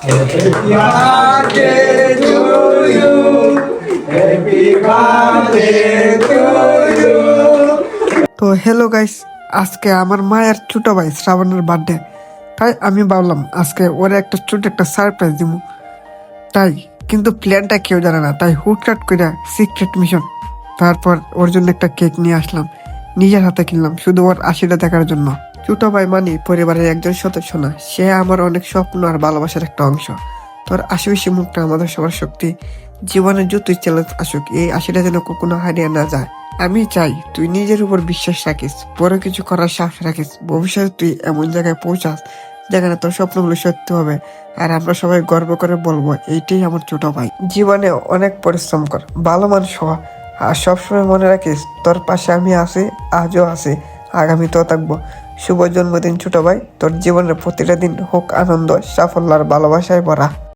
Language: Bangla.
Happy birthday to you. Happy birthday to you. তো হ্যালো গাইস, আজকে আমার মায়ের ছোট ভাই শ্রাবণের বার্থডে। তাই আমি ভাবলাম আজকে ওরে একটা ছোট একটা সারপ্রাইজ দিব। তাই কিন্তু প্ল্যানটা কেউ জানে না, তাই হুটহাট করে সিক্রেট মিশন। তারপর ওর জন্য একটা কেক নিয়ে আসলাম, নিজের হাতে কিনলাম শুধু ওর আশিটা দেখার জন্য। ছোট ভাই মানে পরিবারের একজন সদস্য না, সে আমার অনেক স্বপ্ন আর ভালোবাসার একটা অংশ। তোর আশেপাশে মুখটা আমাদের সবার শক্তি। জীবনে যতই চ্যালেঞ্জ আসুক, এই আশিটা যেন কখনো হারিয়ে না যায়। আমি চাই তুই নিজের উপর বিশ্বাস রাখিস, বড় কিছু করার সাহস রাখিস। ভবিষ্যতে তুই এমন জায়গায় পৌঁছাস যেখানে তোর স্বপ্নগুলো সত্যি হবে, আর আমরা সবাই গর্ব করে বলবো এইটাই আমার ছোট ভাই। জীবনে অনেক পরিশ্রম কর, ভালো মানুষ হওয়া, আর সবসময় মনে রাখিস তোর পাশে আমি আছি, আজও আছি, আগামীতেও থাকবো। শুভ জন্মদিন ছোট ভাই, তোর জীবনের প্রতিটা দিন হোক আনন্দ, সাফল্য আর ভালোবাসায় ভরা।